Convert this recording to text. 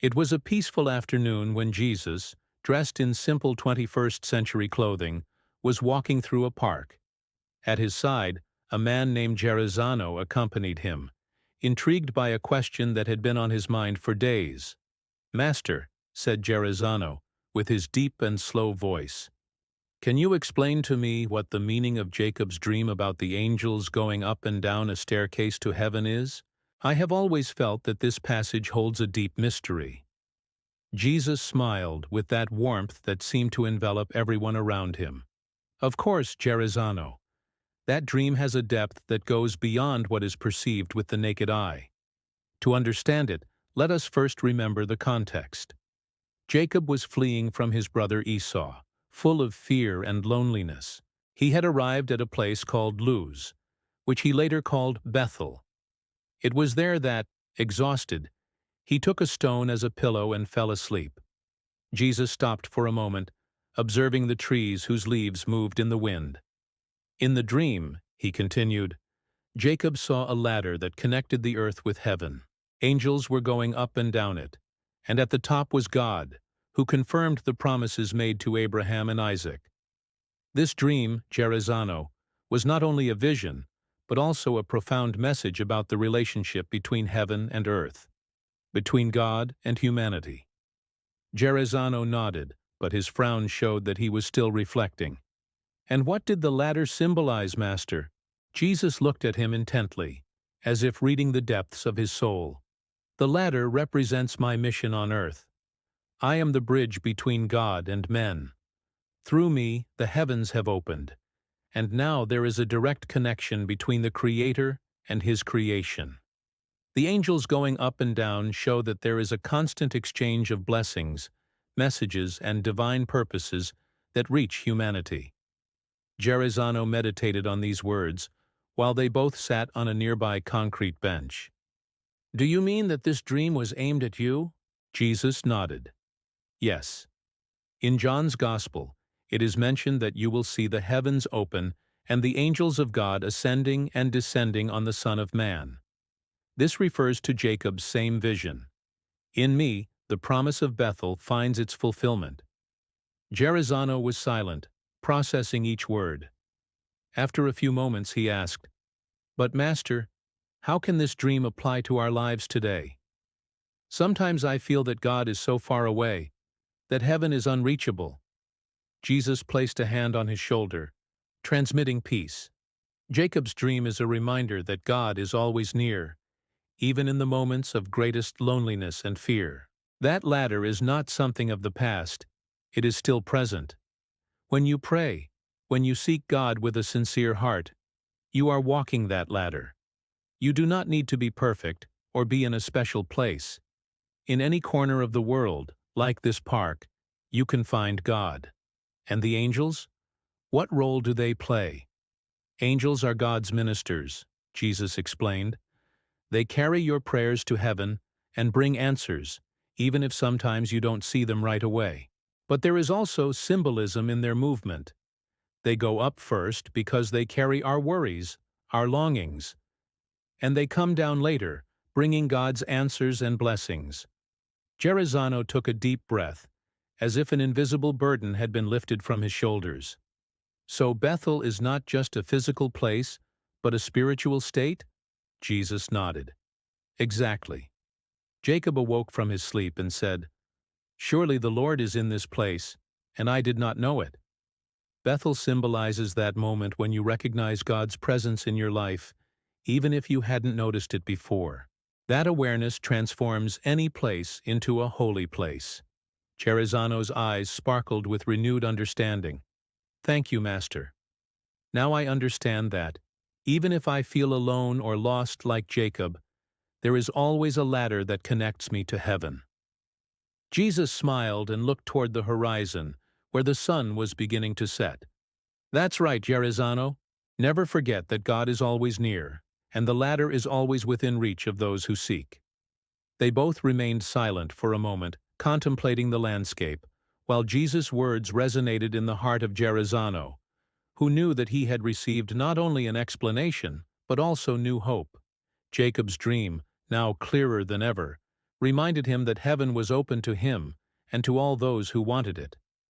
It was a peaceful afternoon when Jesus, dressed in simple 21st century clothing, was walking through a park. At his side, a man named Gerasano accompanied him, intrigued by a question that had been on his mind for days. "Master," said Gerasano, with his deep and slow voice, "can you explain to me what the meaning of Jacob's dream about the angels going up and down a staircase to heaven is? I have always felt that this passage holds a deep mystery." Jesus smiled with that warmth that seemed to envelop everyone around him. "Of course, Gerasano. That dream has a depth that goes beyond what is perceived with the naked eye. To understand it, let us first remember the context. Jacob was fleeing from his brother Esau, full of fear and loneliness. He had arrived at a place called Luz, which he later called Bethel. It was there that, exhausted, he took a stone as a pillow and fell asleep. Jesus stopped for a moment, observing the trees whose leaves moved in the wind. "In the dream," he continued, "Jacob saw a ladder that connected the earth with heaven. Angels were going up and down it, and at the top was God, who confirmed the promises made to Abraham and Isaac. This dream, Gerasano, was not only a vision, but also a profound message about the relationship between heaven and earth, between God and humanity." Gerasano nodded, but his frown showed that he was still reflecting. "And what did the ladder symbolize, Master?" Jesus looked at him intently, as if reading the depths of his soul. "The ladder represents my mission on earth. I am the bridge between God and men. Through me, the heavens have opened, and now there is a direct connection between the Creator and His creation. The angels going up and down show that there is a constant exchange of blessings, messages, and divine purposes that reach humanity." Gerasano meditated on these words, while they both sat on a nearby concrete bench. "Do you mean that this dream was aimed at you?" Jesus nodded. "Yes. In John's Gospel, it is mentioned that you will see the heavens open and the angels of God ascending and descending on the Son of Man. This refers to Jacob's same vision. In me, the promise of Bethel finds its fulfillment." Gerasano was silent, processing each word. After a few moments he asked, "But Master, how can this dream apply to our lives today? Sometimes I feel that God is so far away, that heaven is unreachable." Jesus placed a hand on his shoulder, transmitting peace. "Jacob's dream is a reminder that God is always near, even in the moments of greatest loneliness and fear. That ladder is not something of the past, it is still present. When you pray, when you seek God with a sincere heart, you are walking that ladder. You do not need to be perfect or be in a special place. In any corner of the world, like this park, you can find God. And the angels? What role do they play?" "Angels are God's ministers," Jesus explained. "They carry your prayers to heaven and bring answers, even if sometimes you don't see them right away. But there is also symbolism in their movement. They go up first because they carry our worries, our longings, and they come down later, bringing God's answers and blessings." Gerasano took a deep breath, as if an invisible burden had been lifted from his shoulders. "So Bethel is not just a physical place, but a spiritual state?" Jesus nodded. "Exactly." Jacob awoke from his sleep and said, "Surely the Lord is in this place, and I did not know it." Bethel symbolizes that moment when you recognize God's presence in your life, even if you hadn't noticed it before. That awareness transforms any place into a holy place. Gerasano's eyes sparkled with renewed understanding. "Thank you, Master. Now I understand that, even if I feel alone or lost like Jacob, there is always a ladder that connects me to heaven." Jesus smiled and looked toward the horizon, where the sun was beginning to set. "That's right, Gerasano. Never forget that God is always near, and the ladder is always within reach of those who seek." They both remained silent for a moment, contemplating the landscape, while Jesus' words resonated in the heart of Gerasano, who knew that he had received not only an explanation, but also new hope. Jacob's dream, now clearer than ever, reminded him that heaven was open to him and to all those who wanted it.